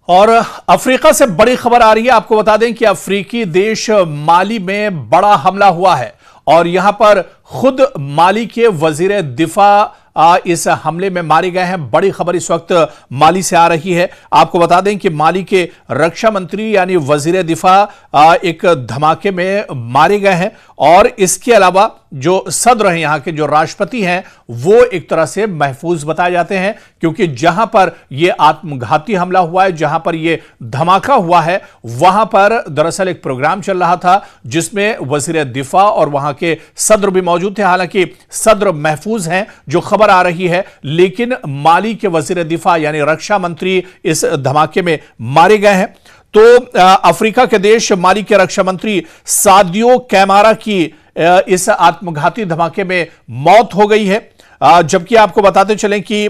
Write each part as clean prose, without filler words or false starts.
और अफ्रीका से बड़ी खबर आ रही है। आपको बता दें कि अफ्रीकी देश माली में बड़ा हमला हुआ है और यहां पर खुद माली के वजीर दिफा इस हमले में मारे गए हैं। बड़ी खबर इस वक्त माली से आ रही है। आपको बता दें कि माली के रक्षा मंत्री यानी वजीर दिफा एक धमाके में मारे गए हैं और इसके अलावा जो सदर हैं, यहां के जो राष्ट्रपति हैं, वो एक तरह से महफूज बताए जाते हैं, क्योंकि जहां पर यह आत्मघाती हमला हुआ है, जहां पर यह धमाका हुआ है, वहां पर दरअसल एक प्रोग्राम चल रहा था जिसमें वजीर दिफा और वहां के सदर भी मौजूद थे। हालांकि सदर महफूज हैं जो खबर आ रही है, लेकिन माली के वजीर दिफा यानी रक्षा मंत्री इस धमाके में मारे गए हैं। तो अफ्रीका के देश माली के रक्षा मंत्री सादियो कैमारा की इस आत्मघाती धमाके में मौत हो गई है। जबकि आपको बताते चलें कि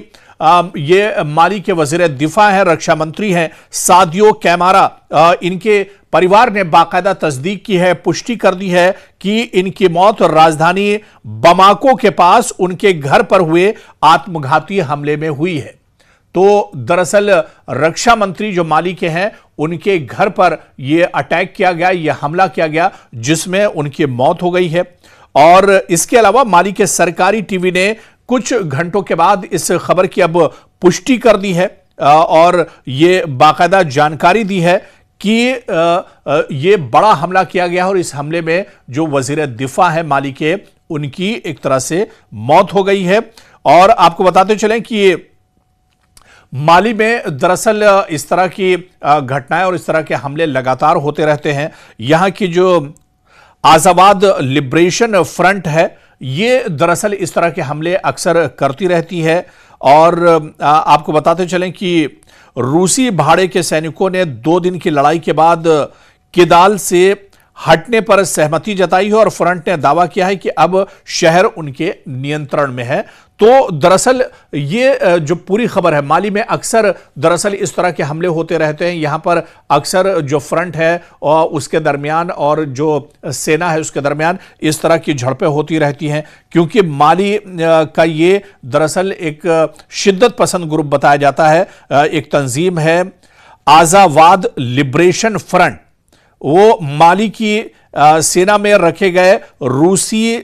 ये माली के वजीर दिफा हैं, रक्षा मंत्री हैं सादियो कैमारा। इनके परिवार ने बाकायदा तस्दीक की है, पुष्टि कर दी है कि इनकी मौत राजधानी बमाको के पास उनके घर पर हुए आत्मघाती हमले में हुई है। तो दरअसल रक्षा मंत्री जो माली के हैं, उनके घर पर यह अटैक किया गया, यह हमला किया गया, जिसमें उनकी मौत हो गई है। और इसके अलावा माली के सरकारी टीवी ने कुछ घंटों के बाद इस खबर की अब पुष्टि कर दी है और यह बाकायदा जानकारी दी है कि यह बड़ा हमला किया गया और इस हमले में जो वजीर दिफा है माली के, उनकी एक तरह से मौत हो गई है। और आपको बताते चलें कि माली में दरअसल इस तरह की घटनाएं और इस तरह के हमले लगातार होते रहते हैं। यहां की जो आजाद लिबरेशन फ्रंट है, ये दरअसल इस तरह के हमले अक्सर करती रहती है। और आपको बताते चलें कि रूसी भाड़े के सैनिकों ने 2 दिन की लड़ाई के बाद किदाल से हटने पर सहमति जताई है और फ्रंट ने दावा किया है कि अब शहर उनके नियंत्रण में है। तो दरअसल ये जो पूरी खबर है, माली में अक्सर दरअसल इस तरह के हमले होते रहते हैं। यहां पर अक्सर जो फ्रंट है और उसके दरमियान और जो सेना है उसके दरमियान इस तरह की झड़पें होती रहती हैं, क्योंकि माली का ये दरअसल एक शिद्दत पसंद ग्रुप बताया जाता है। एक तंजीम है आजाद लिबरेशन फ्रंट, वो माली की सेना में रखे गए रूसी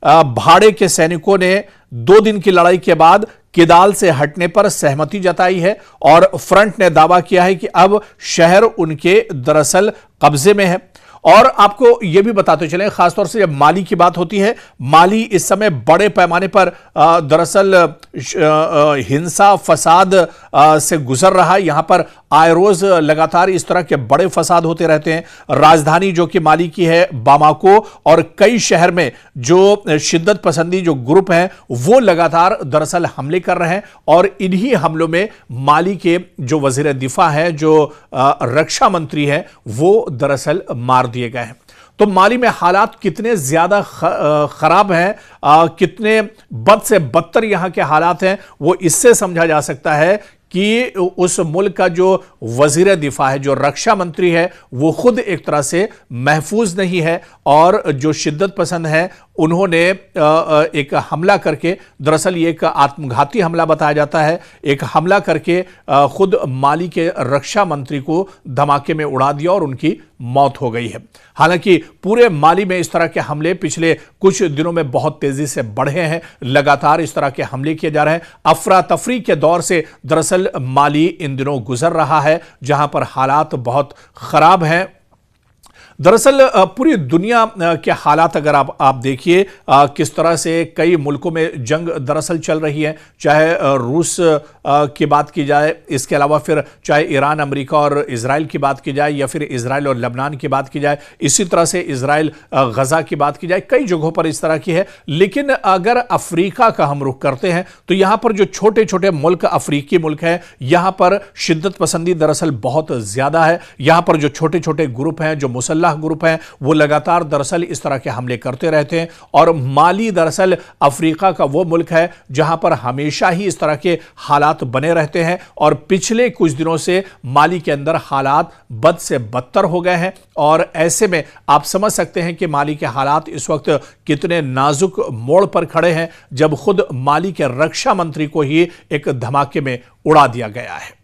भाड़े के सैनिकों ने 2 दिन की लड़ाई के बाद किदाल से हटने पर सहमति जताई है और फ्रंट ने दावा किया है कि अब शहर उनके दरअसल कब्जे में है। और आपको यह भी बताते चलें, खासतौर से जब माली की बात होती है, माली इस समय बड़े पैमाने पर दरअसल हिंसा फसाद से गुजर रहा है। यहां पर आए रोज लगातार इस तरह के बड़े फसाद होते रहते हैं। राजधानी जो कि माली की है बामाको और कई शहर में जो शिद्दत पसंदी जो ग्रुप हैं, वो लगातार दरअसल हमले कर रहे हैं और इन्हीं हमलों में माली के जो वजीर दिफा है, जो रक्षा मंत्री हैं, वो दरअसल मार दिए गए हैं। तो माली में हालात कितने ज्यादा खराब हैं, कितने बद से बदतर यहां के हालात हैं, वो इससे समझा जा सकता है कि उस मुल्क का जो वजीर दिफा है, जो रक्षा मंत्री है, वो खुद एक तरह से महफूज नहीं है और जो शिद्दत पसंद है, उन्होंने एक हमला करके, दरअसल ये एक आत्मघाती हमला बताया जाता है, एक हमला करके खुद माली के रक्षा मंत्री को धमाके में उड़ा दिया और उनकी मौत हो गई है। हालांकि पूरे माली में इस तरह के हमले पिछले कुछ दिनों में बहुत तेजी से बढ़े हैं, लगातार इस तरह के हमले किए जा रहे हैं। अफरा तफरी के दौर से दरअसल माली इन दिनों गुजर रहा है, जहां पर हालात बहुत खराब हैं। दरअसल पूरी दुनिया के हालात अगर आप देखिए किस तरह से कई मुल्कों में जंग दरअसल चल रही है, चाहे रूस की बात की जाए, इसके अलावा फिर चाहे ईरान, अमेरिका और इजराइल की बात की जाए, या फिर इजराइल और लेबनान की बात की जाए, इसी तरह से इजराइल गजा की बात की जाए, कई जगहों पर इस तरह की है। लेकिन अगर अफ्रीका का हम रुख करते हैं तो यहां पर जो छोटे छोटे मुल्क, अफ्रीकी मुल्क हैं, यहां पर शिद्दत पसंदी दरअसल बहुत ज्यादा है। यहां पर जो छोटे छोटे ग्रुप हैं, जो मुसल्लह ग्रुप हैं, वो लगातार दरअसल इस तरह के हमले करते रहते हैं। और माली दरअसल अफ्रीका का वो मुल्क है जहां पर हमेशा ही इस तरह के हालात बने रहते हैं और पिछले कुछ दिनों से माली के अंदर हालात बद से बदतर हो गए हैं। और ऐसे में आप समझ सकते हैं कि माली के हालात इस वक्त कितने नाजुक मोड़ पर खड़े हैं, जब खुद माली के रक्षा मंत्री को ही एक धमाके में उड़ा दिया गया है।